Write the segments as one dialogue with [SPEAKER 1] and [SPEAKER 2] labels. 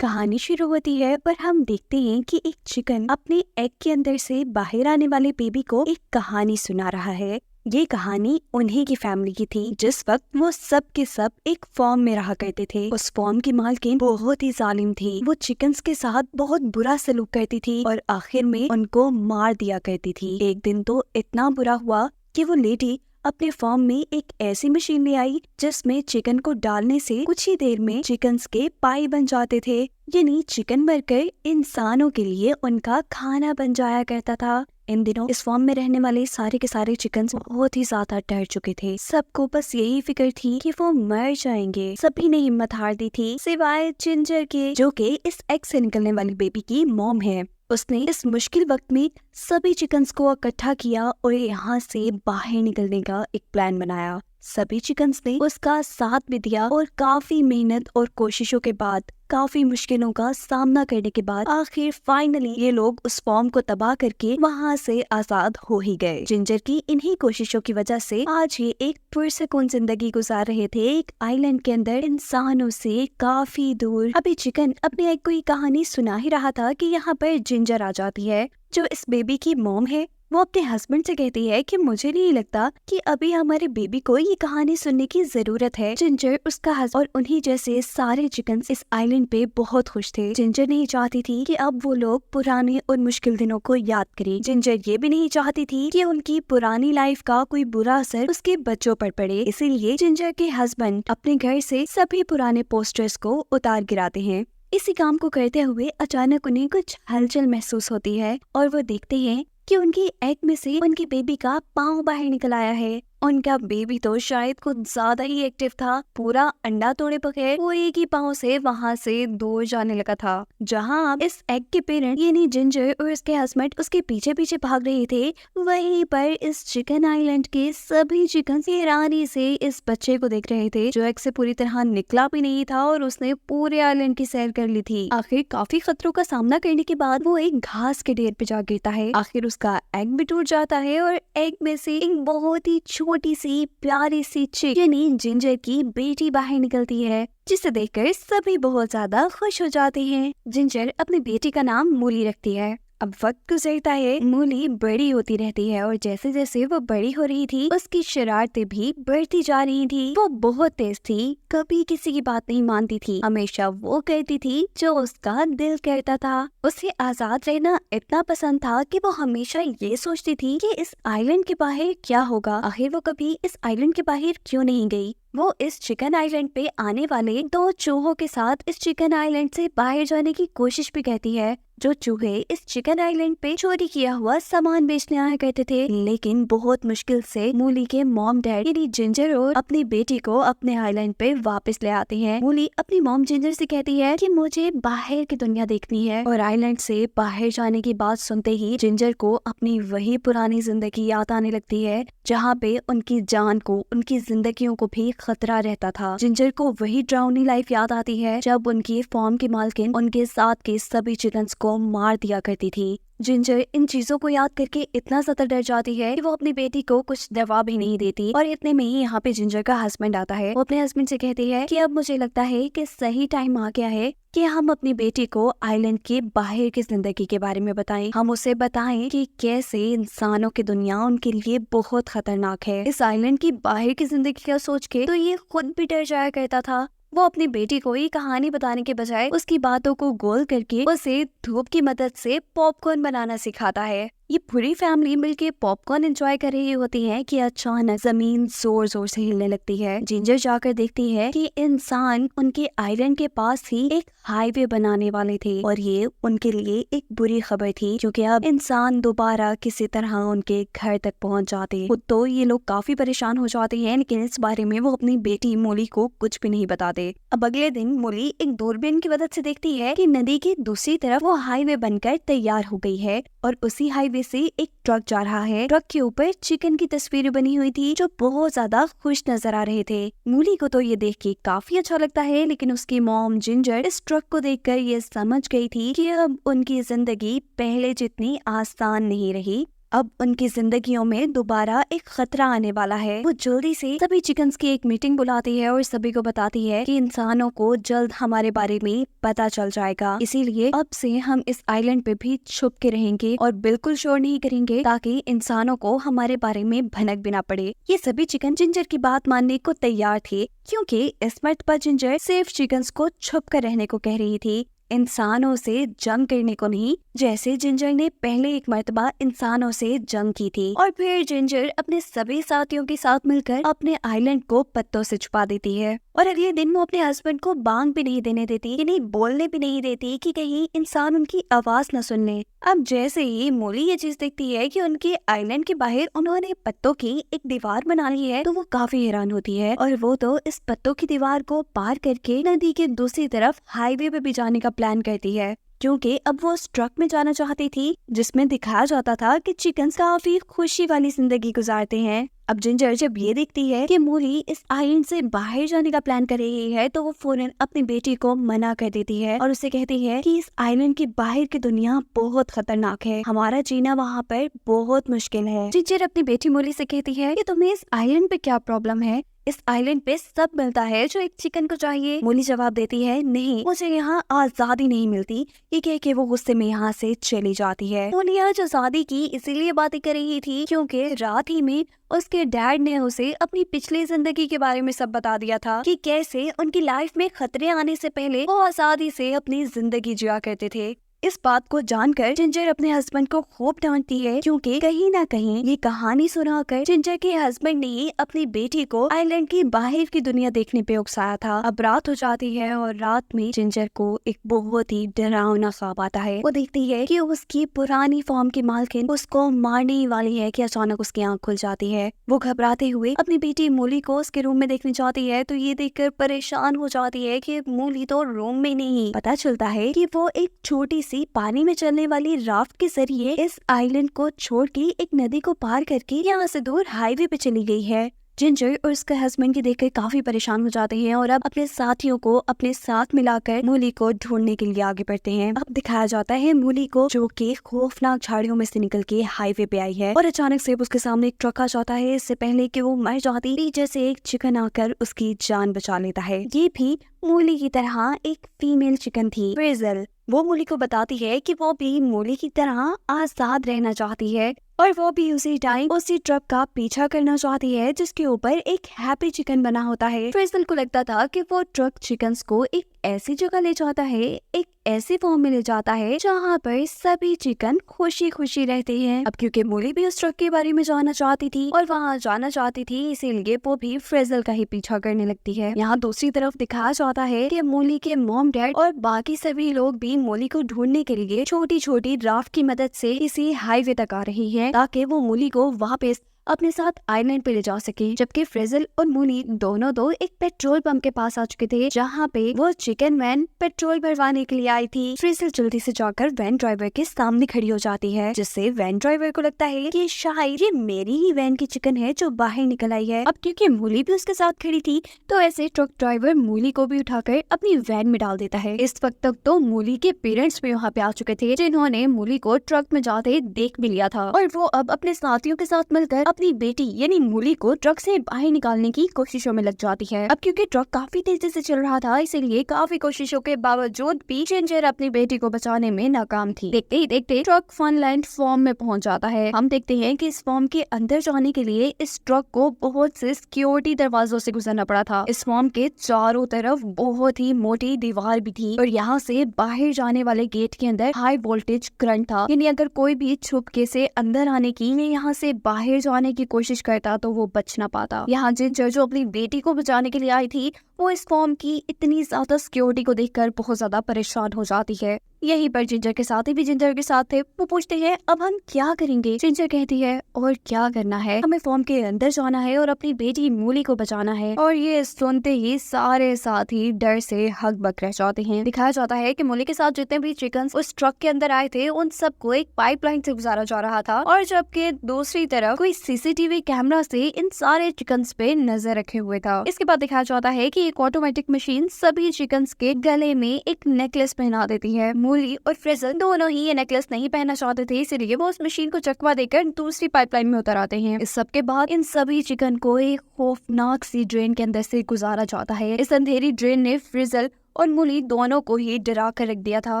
[SPEAKER 1] कहानी शुरू होती है और हम देखते हैं कि एक चिकन अपने एग के अंदर से बाहर आने वाले बेबी को एक कहानी सुना रहा है। ये कहानी उन्हीं की फैमिली की थी जिस वक्त वो सब के सब एक फॉर्म में रहा करते थे। उस फॉर्म की मालकिन बहुत ही जालिम थी। वो चिकन्स के साथ बहुत बुरा सलूक करती थी और आखिर में उनको मार दिया करती थी। एक दिन तो इतना बुरा हुआ कि वो लेडी अपने फॉर्म में एक ऐसी मशीन ले आई जिसमें चिकन को डालने से कुछ ही देर में चिकन्स के पाई बन जाते थे। यानी चिकन मरकर इंसानों के लिए उनका खाना बन जाया करता था। इन दिनों इस फॉर्म में रहने वाले सारे के सारे चिकन्स बहुत ही ज्यादा डर चुके थे। सबको बस यही फिक्र थी कि वो मर जाएंगे। सभी ने हिम्मत हार दी थी सिवाय जिंजर के, जो कि इस एग से निकलने वाली बेबी की मॉम है। उसने इस मुश्किल वक्त में सभी चिकन्स को इकट्ठा किया और यहाँ से बाहर निकलने का एक प्लान बनाया। सभी चिकन्स ने उसका साथ भी दिया और काफी मेहनत और कोशिशों के बाद, काफी मुश्किलों का सामना करने के बाद आखिर फाइनली ये लोग उस फॉर्म को तबाह करके वहाँ से आजाद हो ही गए। जिंजर की इन्हीं कोशिशों की वजह से आज ये एक पुरसकून जिंदगी गुजार रहे थे एक आइलैंड के अंदर, इंसानों से काफी दूर। अभी चिकन अपने एक कोई कहानी सुना ही रहा था कि यहाँ पर जिंजर आ जाती है, जो इस बेबी की मॉम है। वो अपने हस्बैंड से कहती है कि मुझे नहीं लगता कि अभी हमारे बेबी को ये कहानी सुनने की जरूरत है। जिंजर, उसका हस्बैंड और उन्हीं जैसे सारे चिकन इस आइलैंड पे बहुत खुश थे। जिंजर नहीं चाहती थी कि अब वो लोग पुराने और मुश्किल दिनों को याद करें। जिंजर ये भी नहीं चाहती थी कि उनकी पुरानी लाइफ का कोई बुरा असर उसके बच्चों पर पड़े। इसीलिए जिंजर के हस्बैंड अपने घर से सभी पुराने पोस्टर्स को उतार गिराते हैं। इसी काम को करते हुए अचानक उन्हें कुछ हलचल महसूस होती है और वो देखते हैं कि उनकी एग में से उनकी बेबी का पाँव बाहर निकल आया है। उनका बेबी तो शायद कुछ ज्यादा ही एक्टिव था। पूरा अंडा तोड़े बगैर वो एक ही पाँव से वहाँ से दूर जाने लगा था। जहाँ अब इस एग के पेरेंट यानी जिंजर और उसके हस्बैंड उसके पीछे पीछे भाग रहे थे, वहीं पर इस चिकन आइलैंड के सभी चिकन हैरानी से इस बच्चे को देख रहे थे, जो एग से पूरी तरह निकला भी नहीं था और उसने पूरे आइलैंड की सैर कर ली थी। आखिर काफी खतरों का सामना करने के बाद वो एक घास के ढेर पे जा गिरता है। आखिर उसका एग भी टूट जाता है और एग में से एक बहुत ही छोटी सी प्यारी सी चिक यानी जिंजर की बेटी बाहर निकलती है, जिसे देखकर सभी बहुत ज्यादा खुश हो जाते हैं। जिंजर अपनी बेटी का नाम मूली रखती है। अब वक्त गुजरता है, मूली बड़ी होती रहती है और जैसे जैसे वो बड़ी हो रही थी उसकी शरारतें भी बढ़ती जा रही थी। वो बहुत तेज थी, कभी किसी की बात नहीं मानती थी, हमेशा वो कहती थी जो उसका दिल कहता था। उसे आजाद रहना इतना पसंद था कि वो हमेशा ये सोचती थी कि इस आइलैंड के बाहर क्या होगा। आखिर वो कभी इस आइलैंड के बाहर क्यों नहीं गई। वो इस चिकन आइलैंड पे आने वाले 2 चूहों के साथ इस चिकन आइलैंड से बाहर जाने की कोशिश भी कहती है, जो चूहे इस चिकन आइलैंड पे चोरी किया हुआ सामान बेचने आया करते थे। लेकिन बहुत मुश्किल से मूली के मॉम डैड यानी जिंजर और अपनी बेटी को अपने आइलैंड पे वापस ले आते हैं। मूली अपनी मॉम जिंजर से कहती है कि मुझे बाहर की दुनिया देखनी है, और आइलैंड से बाहर जाने की बात सुनते ही जिंजर को अपनी वही पुरानी जिंदगी याद आने लगती है, जहाँ पे उनकी जान को, उनकी जिंदगियों को भी खतरा रहता था। जिंजर को वही ड्राउनी लाइफ याद आती है जब उनकी फॉर्म की मालकिन उनके साथ के सभी चिकन्स को मार दिया करती थी। जिंजर इन चीजों को याद करके इतना ज्यादा डर जाती है कि वो अपनी बेटी को कुछ दवा भी नहीं देती। और इतने में ही यहाँ पे जिंजर का हस्बैंड आता है। वो अपने हस्बैंड से कहती है कि अब मुझे लगता है कि सही टाइम आ गया है कि हम अपनी बेटी को आइलैंड के बाहर की जिंदगी के बारे में बताएं। हम उसे बताएं कि कैसे इंसानों की दुनिया उनके लिए बहुत खतरनाक है। इस आइलैंड की बाहर की जिंदगी का सोच के तो ये खुद भी डर जाया करता था। वो अपनी बेटी को ये कहानी बताने के बजाय उसकी बातों को गोल करके उसे धूप की मदद से पॉपकॉर्न बनाना सिखाता है। ये पूरी फैमिली मिलके पॉपकॉर्न एंजॉय कर रही होती है कि अचानक जमीन जोर जोर से हिलने लगती है। जिंजर जाकर देखती है कि इंसान उनके आइलैंड के पास ही एक हाईवे बनाने वाले थे, और ये उनके लिए एक बुरी खबर थी क्योंकि अब इंसान दोबारा किसी तरह उनके घर तक पहुंच जाते। खुद तो ये लोग काफी परेशान हो जाते हैं, लेकिन इस बारे में वो अपनी बेटी मूली को कुछ भी नहीं बताते। अब अगले दिन मूली एक दूरबीन की मदद से देखती है कि नदी की दूसरी तरफ वो हाईवे बनकर तैयार हो गई है, और उसी हाईवे से एक ट्रक जा रहा है। ट्रक के ऊपर चिकन की तस्वीरें बनी हुई थी जो बहुत ज्यादा खुश नजर आ रहे थे। मूली को तो ये देख के काफी अच्छा लगता है, लेकिन उसकी मॉम जिंजर इस ट्रक को देखकर ये समझ गई थी कि अब उनकी जिंदगी पहले जितनी आसान नहीं रही। अब उनकी जिंदगियों में दोबारा एक खतरा आने वाला है। वो जल्दी से सभी चिकन्स की एक मीटिंग बुलाती है और सभी को बताती है कि इंसानों को जल्द हमारे बारे में पता चल जाएगा, इसीलिए अब से हम इस आइलैंड पे भी छुप के रहेंगे और बिल्कुल शोर नहीं करेंगे ताकि इंसानों को हमारे बारे में भनक भी ना पड़े। ये सभी चिकन जिंजर की बात मानने को तैयार थे, क्योंकि इस मर्तबा जिंजर सिर्फ चिकन्स को छुप कर रहने को कह रही थी, इंसानों से जंग करने को नहीं, जैसे जिंजर ने पहले एक मर्तबा इंसानों से जंग की थी। और फिर जिंजर अपने सभी साथियों के साथ मिलकर अपने आइलैंड को पत्तों से छुपा देती है और अगले दिन वो अपने हस्बैंड को बांग भी नहीं देने देती, यानी बोलने भी नहीं देती कि कहीं इंसान उनकी आवाज न सुन ले। अब जैसे ही मोली ये चीज देखती है कि उनके आइलैंड के बाहर उन्होंने पत्तों की एक दीवार बना ली है, तो वो काफी हैरान होती है और वो तो इस पत्तों की दीवार को पार करके नदी के दूसरी तरफ हाईवे पे भी जाने का प्लान करती है, क्योंकि अब वो उस ट्रक में जाना चाहती थी जिसमें दिखाया जाता था कि चिकन्स काफी खुशी वाली जिंदगी गुजारते हैं। अब जिंजर जब ये देखती है कि मोली इस आइलैंड से बाहर जाने का प्लान कर रही है, तो वो फौरन अपनी बेटी को मना कर देती है और उसे कहती है कि इस आइलैंड के बाहर की दुनिया बहुत खतरनाक है, हमारा जीना वहाँ पर बहुत मुश्किल है। जिंजर अपनी बेटी मोली से कहती है कि तुम्हें इस आइलैंड पे क्या प्रॉब्लम है, इस आइलैंड पे सब मिलता है जो एक चिकन को चाहिए। मोली जवाब देती है, नहीं, मुझे यहाँ आजादी नहीं मिलती। ये कह के वो गुस्से में यहाँ से चली जाती है। मोली आज आजादी की इसीलिए बातें कर रही थी क्योंकि रात ही में उसके डैड ने उसे अपनी पिछली जिंदगी के बारे में सब बता दिया था कि कैसे उनकी लाइफ में खतरे आने से पहले वो आजादी से अपनी जिंदगी जिया करते थे। इस बात को जानकर जिंजर अपने हस्बैंड को खूब डांटती है, क्योंकि कहीं ना कहीं ये कहानी सुनाकर जिंजर के हस्बैंड ने ही अपनी बेटी को आइलैंड की बाहर की दुनिया देखने पे उकसाया था। अब रात हो जाती है और रात में जिंजर को एक बहुत ही डरावना ख्वाब आता है। वो देखती है कि उसकी पुरानी फॉर्म की मालकिन उसको मारने ही वाली है कि अचानक उसकी आंख खुल जाती है। वो घबराते हुए अपनी बेटी मोली को उसके रूम में देखने जाती है, तो ये देखकर परेशान हो जाती है कि मोली तो रूम में नहीं। पता चलता है कि वो एक छोटी सी पानी में चलने वाली राफ्ट के जरिए इस आइलैंड को छोड़ के एक नदी को पार करके यहाँ से दूर हाईवे पे चली गई है। जिंजर और उसके हस्बैंड की देखकर काफी परेशान हो जाते हैं और अब अपने साथियों को अपने साथ मिलाकर मोली को ढूंढने के लिए आगे बढ़ते हैं। अब दिखाया जाता है मोली को, जो कि खौफनाक झाड़ियों में से निकल के हाईवे पे आई है और अचानक से उसके सामने एक ट्रक आ जाता है। इससे पहले कि वो मर जाती, पीछे से एक चिकन आकर उसकी जान बचा लेता है। ये भी मोली की तरह एक फीमेल चिकन थी, फ्रेजल। वो मोली को बताती है कि वो भी मोली की तरह आजाद रहना चाहती है और वो भी उसी टाइम उसी ट्रक का पीछा करना चाहती है जिसके ऊपर एक हैप्पी चिकन बना होता है। फ्रेजल को लगता था कि वो ट्रक चिकन्स को एक ऐसी जगह ले जाता है, एक ऐसी फॉर्म में ले जाता है जहाँ पर सभी चिकन खुशी खुशी रहते हैं। अब क्योंकि मोली भी उस ट्रक के बारे में जानना चाहती थी और वहाँ जाना चाहती थी, इसीलिए वो भी फ्रेजल का ही पीछा करने लगती है। यहाँ दूसरी तरफ दिखाया जाता है कि मोली के मॉम डैड और बाकी सभी लोग भी मोली को ढूंढने के लिए छोटी छोटी राफ्ट की मदद से इसी हाईवे तक आ रही है ताकि वो मोली को वापस अपने साथ आइलैंड पे ले जा सके। जबकि फ्रेजल और मोली दोनों एक पेट्रोल पंप के पास आ चुके थे जहाँ पे वो चिकन वैन पेट्रोल भरवाने के लिए आई थी। फ्रेजल जल्दी से जाकर वैन ड्राइवर के सामने खड़ी हो जाती है, जिससे वैन ड्राइवर को लगता है कि शायद ये मेरी ही वैन की चिकन है जो बाहर निकल आई है। अब क्योंकि मोली भी उसके साथ खड़ी थी, तो ऐसे ट्रक ड्राइवर मोली को भी उठाकर अपनी वैन में डाल देता है। इस वक्त तक तो मोली के पेरेंट्स भी वहाँ पे आ चुके थे, जिन्होंने मोली को ट्रक में जाते देख भी लिया था और वो अब अपने साथियों के साथ मिलकर अपनी बेटी यानी मोली को ट्रक से बाहर निकालने की कोशिशों में लग जाती है। अब क्योंकि ट्रक काफी तेजी से चल रहा था, इसीलिए काफी कोशिशों के बावजूद भी जिंजर अपनी बेटी को बचाने में नाकाम थी। देखते ही देखते ट्रक फनलैंड फॉर्म में पहुंच जाता है। हम देखते हैं कि इस फॉर्म के अंदर जाने के लिए इस ट्रक को बहुत से सिक्योरिटी दरवाजों से गुजरना पड़ा था। इस फॉर्म के चारों तरफ बहुत ही मोटी दीवार भी थी और यहाँ से बाहर जाने वाले गेट के अंदर हाई वोल्टेज करंट था, यानी अगर कोई भी छुपके से अंदर आने की या यहाँ से बाहर जाने की कोशिश करता तो वो बच ना पाता। यहाँ जिंजर जो अपनी बेटी को बचाने के लिए आई थी, वो इस फॉर्म की इतनी ज्यादा सिक्योरिटी को देखकर बहुत ज्यादा परेशान हो जाती है। यहीं पर जिंजर के साथी भी जिंजर के साथ थे। वो पूछते हैं अब हम क्या करेंगे। जिंजर कहती है और क्या करना है, हमें फॉर्म के अंदर जाना है और अपनी बेटी मोली को बचाना है। और ये सुनते ही सारे साथी डर से हकबक रह जाते हैं। दिखाया जाता है कि मोली के साथ जितने भी चिकन उस ट्रक के अंदर आए थे, उन सबको एक पाइपलाइन से गुजारा जा रहा था और जबकि दूसरी तरफ कोई सीसीटीवी कैमरा से इन सारे चिकन पे नजर रखे हुए था। इसके बाद दिखाया जाता है कि एक ऑटोमेटिक मशीन सभी चिकन्स के गले में एक नेकलेस पहना देती है। मूली और फ्रिजल दोनों ही ये नेकलेस नहीं पहनना चाहते थे, इसलिए वो उस मशीन को चकवा देकर दूसरी पाइपलाइन में उतर आते हैं। इस सब के बाद इन सभी चिकन को एक खौफनाक सी ड्रेन के अंदर से गुजारा जाता है। इस अंधेरी ड्रेन ने फ्रिजल और मूली दोनों को ही डरा कर रख दिया था।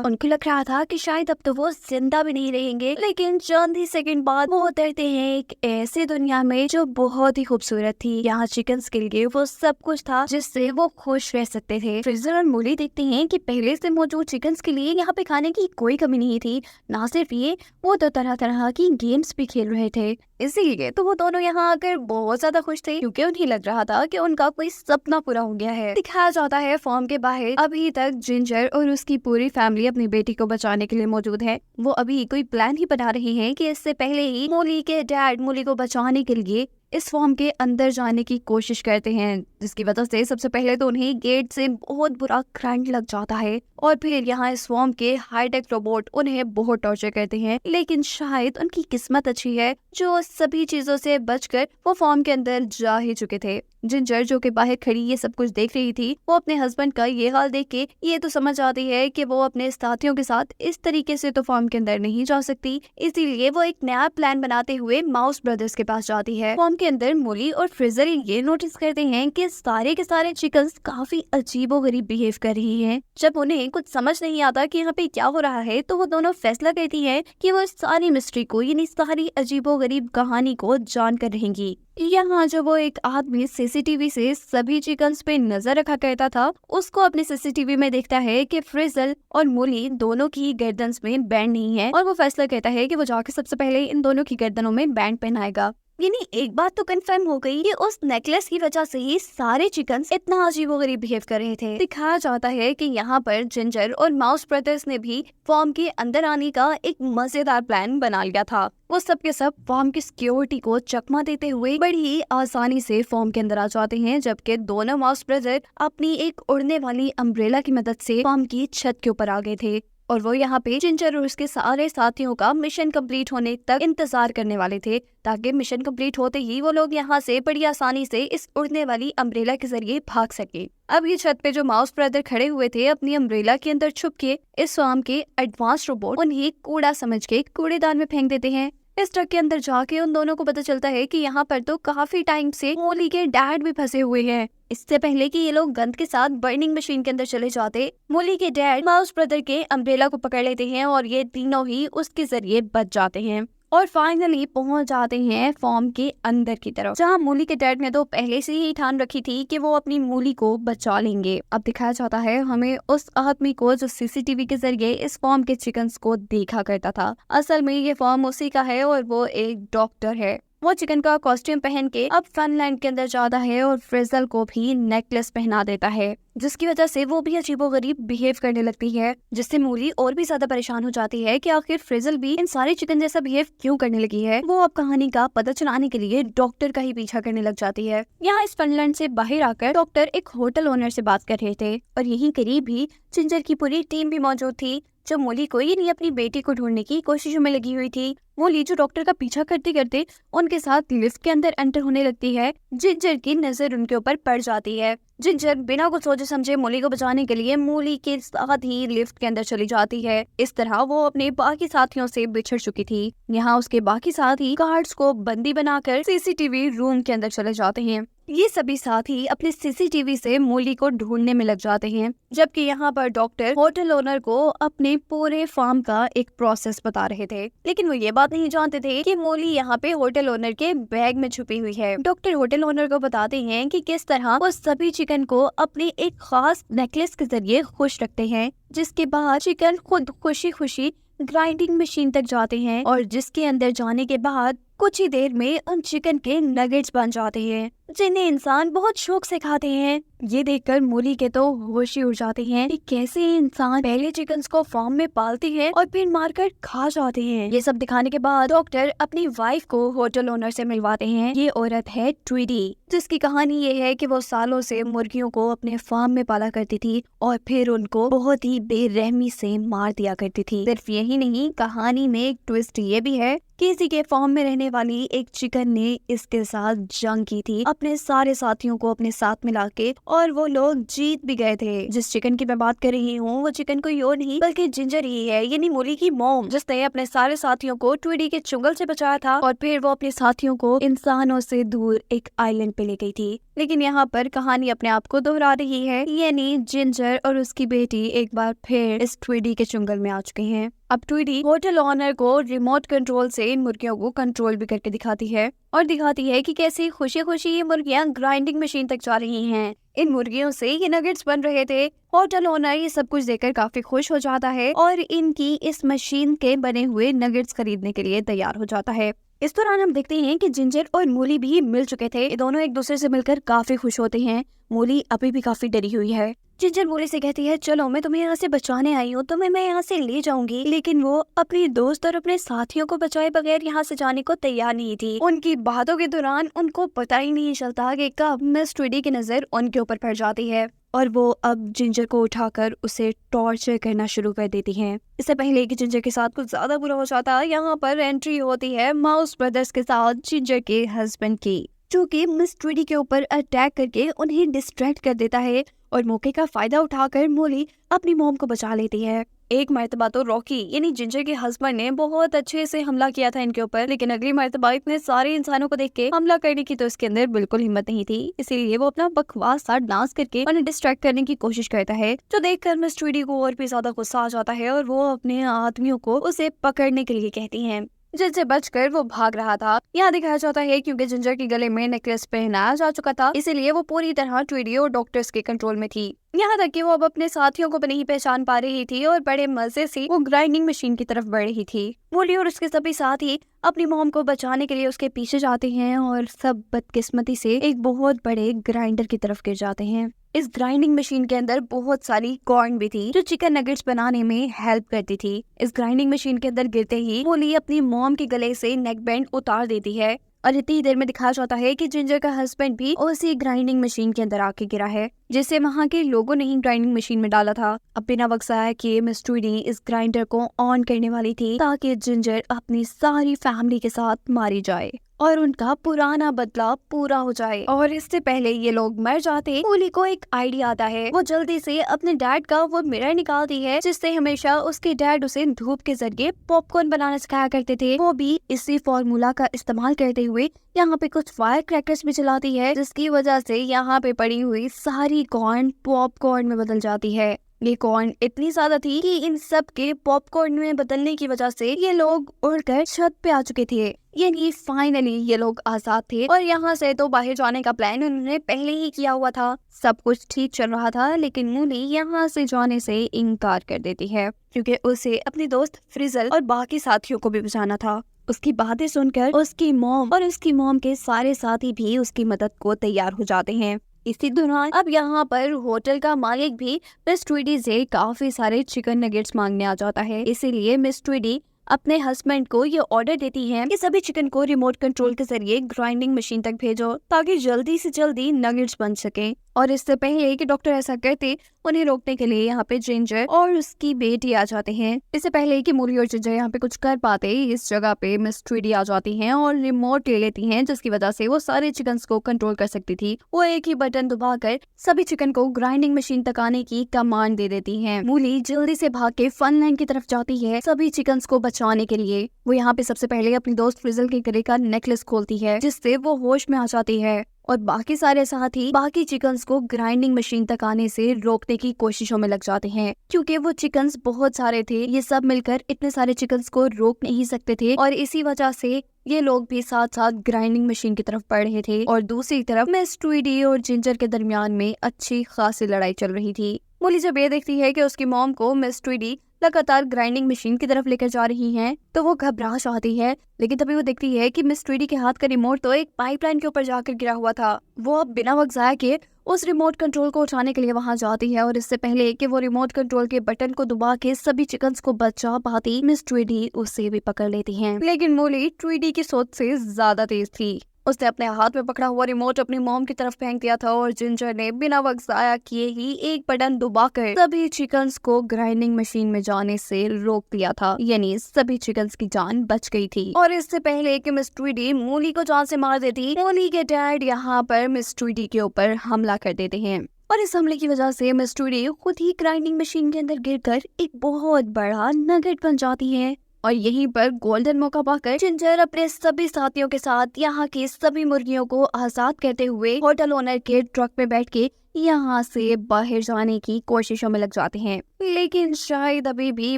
[SPEAKER 1] उनको लग रहा था कि शायद अब तो वो जिंदा भी नहीं रहेंगे, लेकिन चंद ही सेकंड बाद वो उतरते हैं एक ऐसी दुनिया में जो बहुत ही खूबसूरत थी। यहाँ चिकन्स के लिए वो सब कुछ था जिससे वो खुश रह सकते थे। फ्रिजल और मूली देखते हैं कि पहले से मौजूद चिकन्स के लिए यहाँ पे खाने की कोई कमी नहीं थी। ना सिर्फ ये, वो तो तरह तरह की गेम्स भी खेल रहे थे, इसीलिए तो वो दोनों यहाँ आकर बहुत ज्यादा खुश थे, क्योंकि उन्हें लग रहा था कि उनका कोई सपना पूरा हो गया है। दिखाया जाता है फार्म के बाहर अभी तक जिंजर और उसकी पूरी फैमिली अपनी बेटी को बचाने के लिए मौजूद है। वो अभी कोई प्लान ही बना रहे हैं कि इससे पहले ही मूली के डैड मूली को बचाने के लिए इस फॉर्म के अंदर जाने की कोशिश करते हैं, जिसकी वजह से सबसे पहले तो उन्हें गेट से बहुत बुरा करंट लग जाता है और फिर यहाँ इस फॉर्म के हाईटेक रोबोट उन्हें बहुत टॉर्चर करते हैं। लेकिन शायद उनकी किस्मत अच्छी है जो सभी चीजों से बचकर वो फॉर्म के अंदर जा ही चुके थे। जिंजर जो कि बाहर खड़ी ये सब कुछ देख रही थी, वो अपने हस्बैंड का ये हाल देख के ये तो समझ आती है कि वो अपने साथियों के साथ इस तरीके से तो फॉर्म के अंदर नहीं जा सकती, इसीलिए वो एक नया प्लान बनाते हुए माउस ब्रदर्स के पास जाती है। फॉर्म के अंदर मूली और फ्रिजल ये नोटिस करते हैं कि सारे के सारे चिकन्स काफी अजीबोगरीब बिहेव कर रही हैं। जब उन्हें कुछ समझ नहीं आता कि यहाँ पे क्या हो रहा है, तो वो दोनों फैसला करती हैं कि वो इस सारी मिस्ट्री को, यानी सारी अजीबोगरीब कहानी को जान कर रहेंगी। यहाँ जो वो एक आदमी सीसीटीवी से सभी चिकन्स पे नजर रखा करता था, उसको अपने सीसीटीवी में देखता है कि फ्रिजल और मूली दोनों की गर्दन्स में बैंड नहीं है, और वो फैसला करता है कि वो जाके सबसे पहले इन दोनों की गर्दनों में बैंड पहनाएगा। यानी एक बात तो कंफर्म हो गई कि उस नेकलेस की वजह से ही सारे चिकन्स इतना अजीबोगरीब बिहेव कर रहे थे। दिखाया जाता है कि यहाँ पर जिंजर और माउस ब्रदर्स ने भी फॉर्म के अंदर आने का एक मजेदार प्लान बना लिया था। वो सब के सब फॉर्म की सिक्योरिटी को चकमा देते हुए बड़ी ही आसानी से फॉर्म के अंदर आ जाते हैं, जबकि दोनों माउस ब्रदर अपनी एक उड़ने वाली अम्ब्रेला की मदद से फॉर्म की छत के ऊपर आ गए थे, और वो यहाँ पे जिंजर और उसके सारे साथियों का मिशन कंप्लीट होने तक इंतजार करने वाले थे, ताकि मिशन कंप्लीट होते ही वो लोग यहाँ से बड़ी आसानी से इस उड़ने वाली अम्ब्रेला के जरिए भाग सके। अब ये छत पे जो माउस ब्रदर खड़े हुए थे अपनी अम्ब्रेला के अंदर छुप के, इस फार्म के एडवांस रोबोट उन्हें कूड़ा समझ के कूड़ेदान में फेंक देते हैं। इस ट्रक के अंदर जाके उन दोनों को पता चलता है कि यहाँ पर तो काफी टाइम से मूली के डैड भी फंसे हुए हैं। इससे पहले कि ये लोग गंद के साथ बर्निंग मशीन के अंदर चले जाते, मूली के डैड माउस ब्रदर के अम्ब्रेला को पकड़ लेते हैं और ये तीनों ही उसके जरिए बच जाते हैं और फाइनली पहुंच जाते हैं फॉर्म के अंदर की तरफ, जहां मूली के डैड ने तो पहले से ही ठान रखी थी कि वो अपनी मूली को बचा लेंगे। अब दिखाया जाता है हमें उस आदमी को जो सीसीटीवी के जरिए इस फॉर्म के चिकन्स को देखा करता था। असल में ये फॉर्म उसी का है और वो एक डॉक्टर है। वो चिकन का कॉस्ट्यूम पहन के अब फनलैंड के अंदर जाता है और फ्रिजल को भी नेकलेस पहना देता है, जिसकी वजह से वो भी अजीबोगरीब बिहेव करने लगती है, जिससे मूली और भी ज्यादा परेशान हो जाती है कि आखिर फ्रिजल भी इन सारे चिकन जैसा बिहेव क्यों करने लगी है। वो अब कहानी का पता चलाने के लिए डॉक्टर का ही पीछा करने लग जाती है। यहाँ इस फनलैंड से बाहर आकर डॉक्टर एक होटल ओनर से बात कर रहे थे और यहीं करीब ही जिंजर की पूरी टीम भी मौजूद थी, जो मूली को यानी अपनी बेटी को ढूंढने की कोशिशों में लगी हुई थी। मूली जो डॉक्टर का पीछा करते करते उनके साथ लिफ्ट के अंदर एंटर होने लगती है। जिंजर की नजर उनके ऊपर पड़ जाती है। जिंजर बिना कुछ सोचे समझे मूली को बचाने के लिए मूली के साथ ही लिफ्ट के अंदर चली जाती है। इस तरह वो अपने बाकी साथियों से बिछड़ चुकी थी। यहाँ उसके बाकी साथी गार्ड्स को बंदी बनाकर सीसीटीवी रूम के अंदर चले जाते हैं। ये सभी साथी अपने सीसीटीवी से मूली को ढूंढने में लग जाते हैं, जबकि यहाँ पर डॉक्टर होटल ओनर को अपने पूरे फार्म का एक प्रोसेस बता रहे थे। लेकिन वो ये बात नहीं जानते थे कि मूली यहाँ पे होटल ओनर के बैग में छुपी हुई है। डॉक्टर होटल ओनर को बताते हैं कि किस तरह वो सभी चिकन को अपने एक खास नेकलेस के जरिए खुश रखते हैं, जिसके बाद चिकन खुद खुशी खुशी ग्राइंडिंग मशीन तक जाते हैं और जिसके अंदर जाने के बाद कुछ ही देर में उन चिकन के नगेट्स बन जाते हैं, जिन्हें इंसान बहुत शौक से खाते हैं। ये देखकर मूली के तो होश ही उड़ जाते हैं कि कैसे इंसान पहले चिकन्स को फार्म में पालते हैं और फिर मारकर खा जाते हैं। ये सब दिखाने के बाद डॉक्टर अपनी वाइफ को होटल ओनर से मिलवाते हैं। ये औरत है ट्वीडी, जिसकी कहानी ये है कि वो सालों से मुर्गियों को अपने फार्म में पाला करती थी और फिर उनको बहुत ही बेरहमी से मार दिया करती थी। सिर्फ यही नहीं, कहानी में एक ट्विस्ट ये भी है किसी के फॉर्म में रहने वाली एक चिकन ने इसके साथ जंग की थी अपने सारे साथियों को अपने साथ मिला के, और वो लोग जीत भी गए थे। जिस चिकन की मैं बात कर रही हूँ वो चिकन कोई और नहीं बल्कि जिंजर ही है, यानी मूली की मॉम, जिसने अपने सारे साथियों को ट्विडी के चुंगल से बचाया था और फिर वो अपने साथियों को इंसानों से दूर एक आइलैंड पे ले गई थी। लेकिन यहाँ पर कहानी अपने आप को दोहरा रही है, यानी जिंजर और उसकी बेटी एक बार फिर इस ट्विडी के चुंगल में आ चुके हैं। अब ट्विडी होटल ओनर को रिमोट कंट्रोल से इन मुर्गियों को कंट्रोल भी करके दिखाती है और दिखाती है कि कैसे खुशी खुशी ये मुर्गियां ग्राइंडिंग मशीन तक जा रही हैं। इन मुर्गियों से ये नगेट्स बन रहे थे। होटल ओनर ये सब कुछ देखकर काफी खुश हो जाता है और इनकी इस मशीन के बने हुए नगेट्स खरीदने के लिए तैयार हो जाता है। इस दौरान हम देखते हैं कि जिंजर और मूली भी मिल चुके थे। ये दोनों एक दूसरे से मिलकर काफी खुश होते हैं। मूली अभी भी काफी डरी हुई है। जिंजर मूली से कहती है, चलो मैं तुम्हें यहाँ से बचाने आई हूँ, तुम्हें मैं यहाँ से ले जाऊंगी। लेकिन वो अपनी दोस्त और अपने साथियों को बचाए बगैर यहाँ से जाने को तैयार नहीं थी। उनकी बातों के दौरान उनको पता ही नहीं चलता कि कब मिस ट्विडी की नजर उनके ऊपर पड़ जाती है और वो अब जिंजर को उठाकर उसे टॉर्चर करना शुरू कर देती हैं। इससे पहले कि जिंजर के साथ कुछ ज्यादा बुरा हो जाता, यहाँ पर एंट्री होती है माउस ब्रदर्स के साथ जिंजर के हस्बैंड की, जो कि मिस ट्विडी के ऊपर अटैक करके उन्हें डिस्ट्रैक्ट कर देता है और मौके का फायदा उठाकर मूली अपनी मॉम को बचा लेती है। एक मर्तबा तो रॉकी यानी जिंजर के हस्बैंड ने बहुत अच्छे से हमला किया था इनके ऊपर, लेकिन अगली मर्तबा इतने सारे इंसानों को देख के हमला करने की तो इसके अंदर बिल्कुल हिम्मत नहीं थी। इसीलिए वो अपना बकवास सा डांस करके उन्हें डिस्ट्रैक्ट करने की कोशिश करता है, जो देखकर मिस ट्विडी को और भी ज्यादा गुस्सा आ जाता है और वो अपने आदमियों को उसे पकड़ने के लिए कहती है, जिससे बचकर वो भाग रहा था। यहाँ दिखाया जाता है क्योंकि जिंजर के गले में नेकलेस पहनाया जा चुका था, इसीलिए वो पूरी तरह ट्विडी और डॉक्टर्स के कंट्रोल में थी। यहाँ तक कि वो अब अपने साथियों को भी नहीं पहचान पा रही थी और बड़े मजे से वो ग्राइंडिंग मशीन की तरफ बढ़ रही थी। मूली और उसके सभी साथी अपनी मॉम को बचाने के लिए उसके पीछे जाते हैं और सब बदकिस्मती से एक बहुत बड़े ग्राइंडर की तरफ गिर जाते हैं। इस ग्राइंडिंग मशीन के अंदर बहुत सारी कॉर्न भी थी जो चिकन नगेट्स बनाने में हेल्प करती थी। इस ग्राइंडिंग मशीन के अंदर गिरते ही मूली अपनी मॉम के गले से नेक बैंड उतार देती है और इतनी देर में दिखाया जाता है कि जिंजर का हस्बैंड भी उसी ग्राइंडिंग मशीन के अंदर आके गिरा है, जिसे वहाँ के लोगों ने ही ग्राइंडिंग मशीन में डाला था। अब बिना वक्त आया कि मिस ट्विडी इस ग्राइंडर को ऑन करने वाली थी ताकि जिंजर अपनी सारी फैमिली के साथ मारी जाए और उनका पुराना बदला पूरा हो जाए। और इससे पहले ये लोग मर जाते, मूली को एक आइडिया आता है। वो जल्दी से अपने डैड का वो मिरर निकालती है जिससे हमेशा उसके डैड उसे धूप के जरिए पॉपकॉर्न बनाना सिखाया करते थे। वो भी इसी फॉर्मूला का इस्तेमाल करते हुए यहाँ पे कुछ फायर क्रैकर्स भी चलाती है, जिसकी वजह से यहाँ पे पड़ी हुई सारी कॉर्न पॉपकॉर्न में बदल जाती है। ये कॉर्न इतनी ज्यादा थी कि इन सब के पॉपकॉर्न में बदलने की वजह से ये लोग उड़कर छत पे आ चुके थे। यानी फाइनली ये लोग आजाद थे और यहाँ से तो बाहर जाने का प्लान उन्होंने पहले ही किया हुआ था। सब कुछ ठीक चल रहा था, लेकिन मूली यहाँ से जाने से इनकार कर देती है क्योंकि उसे अपनी दोस्त फ्रिजल और बाकी साथियों को भी बचाना था। उसकी बातें सुनकर उसकी मॉम और उसकी मॉम के सारे साथी भी उसकी मदद को तैयार हो जाते हैं। इसी दौरान अब यहाँ पर होटल का मालिक भी मिस ट्विडी से काफी सारे चिकन नगेट्स मांगने आ जाता है। इसीलिए मिस ट्विडी अपने हस्बैंड को ये ऑर्डर देती है कि सभी चिकन को रिमोट कंट्रोल के जरिए ग्राइंडिंग मशीन तक भेजो ताकि जल्दी से जल्दी नगेट्स बन सके। और इससे पहले कि डॉक्टर ऐसा करते, उन्हें रोकने के लिए यहाँ पे जिंजर और उसकी बेटी आ जाते हैं। इससे पहले कि मूली और जिंजर यहाँ पे कुछ कर पाते, इस जगह पे मिस ट्विडी आ जाती हैं और रिमोट ले लेती हैं, जिसकी वजह से वो सारे चिकन को कंट्रोल कर सकती थी। वो एक ही बटन दबाकर सभी चिकन को ग्राइंडिंग मशीन तक आने की कमांड दे देती है। मूली जल्दी से भाग के फन लाइन की तरफ जाती है सभी चिकन को बचाने के लिए। वो यहाँ पे सबसे पहले अपनी दोस्त फ्रिजल के गले का नेकलेस खोलती है, जिससे वो होश में आ जाती है और बाकी सारे साथी बाकी चिकन्स को ग्राइंडिंग मशीन तक आने से रोकने की कोशिशों में लग जाते हैं। क्योंकि वो चिकन्स बहुत सारे थे, ये सब मिलकर इतने सारे चिकन्स को रोक नहीं सकते थे और इसी वजह से ये लोग भी साथ साथ ग्राइंडिंग मशीन की तरफ बढ़ रहे थे। और दूसरी तरफ मिस ट्विडी और जिंजर के दरमियान में अच्छी खासी लड़ाई चल रही थी। मूली जब ये देखती है कि उसकी मॉम को मिस ट्विडी लगातार ग्राइंडिंग मशीन की तरफ लेकर जा रही हैं, तो वो घबरा जाती है। लेकिन तभी वो देखती है कि मिस ट्विडी के हाथ का रिमोट तो एक पाइपलाइन के ऊपर जाकर गिरा हुआ था। वो अब बिना वक्त जाए के उस रिमोट कंट्रोल को उठाने के लिए वहां जाती है और इससे पहले कि वो रिमोट कंट्रोल के बटन को दबा के सभी चिकन्स को बचा पाती, मिस ट्विडी उसे भी पकड़ लेती है। लेकिन मूली ट्विडी की सोच से ज्यादा तेज थी।
[SPEAKER 2] उसने अपने हाथ में पकड़ा हुआ रिमोट अपनी मॉम की तरफ फेंक दिया था और जिंजर ने बिना वक्त जाया किए ही एक बटन दबाकर सभी चिकन्स को ग्राइंडिंग मशीन में जाने से रोक दिया था। यानी सभी चिकन्स की जान बच गई थी। और इससे पहले कि मिस ट्विडी मूली को जान से मार देती, मूली के डैड यहाँ पर मिस ट्विडी के ऊपर हमला कर देते हैं और इस हमले की वजह से मिस ट्विडी खुद ही ग्राइंडिंग मशीन के अंदर गिरकर एक बहुत बड़ा नगेट बन जाती है। और यहीं पर गोल्डन मौका पाकर जिंजर अपने सभी साथियों के साथ यहाँ की सभी मुर्गियों को आजाद करते हुए होटल ओनर के ट्रक में बैठ के यहाँ से बाहर जाने की कोशिशों में लग जाते हैं। लेकिन शायद अभी भी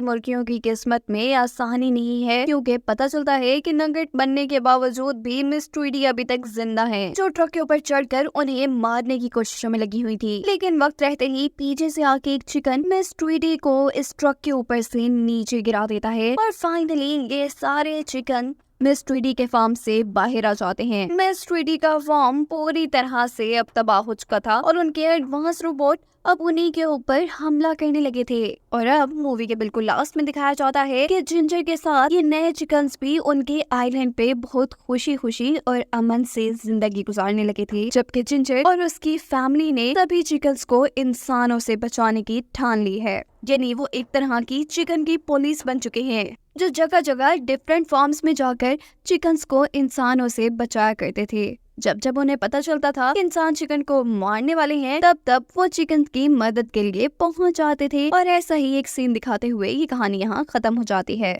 [SPEAKER 2] मुर्गियों की किस्मत में आसानी नहीं है, क्योंकि पता चलता है कि नगेट बनने के बावजूद भी मिस ट्विडी अभी तक जिंदा है, जो ट्रक के ऊपर चढ़कर उन्हें मारने की कोशिशों में लगी हुई थी। लेकिन वक्त रहते ही पीछे से आके एक चिकन मिस ट्विडी को इस ट्रक के ऊपर से नीचे गिरा देता है और फाइनली ये सारे चिकन मिस ट्विडी के फार्म से बाहर आ जाते हैं। मिस ट्विडी का फार्म पूरी तरह से अब तबाह हो चुका था और उनके एडवांस रोबोट अब उन्हीं के ऊपर हमला करने लगे थे। और अब मूवी के बिल्कुल लास्ट में दिखाया जाता है कि जिंजर के साथ ये नए चिकन्स भी उनके आइलैंड पे बहुत खुशी खुशी और अमन से जिंदगी गुजारने लगे थे, जबकि जिंजर और उसकी फैमिली ने सभी चिकन्स को इंसानों से बचाने की ठान ली है। यानी वो एक तरह की चिकन की पुलिस बन चुके हैं, जो जगह जगह डिफरेंट फॉर्म्स में जाकर चिकन्स को इंसानों से बचाया करते थे। जब जब उन्हें पता चलता था कि इंसान चिकन को मारने वाले हैं, तब तब वो चिकन की मदद के लिए पहुंच जाते थे। और ऐसा ही एक सीन दिखाते हुए ये कहानी यहाँ खत्म हो जाती है।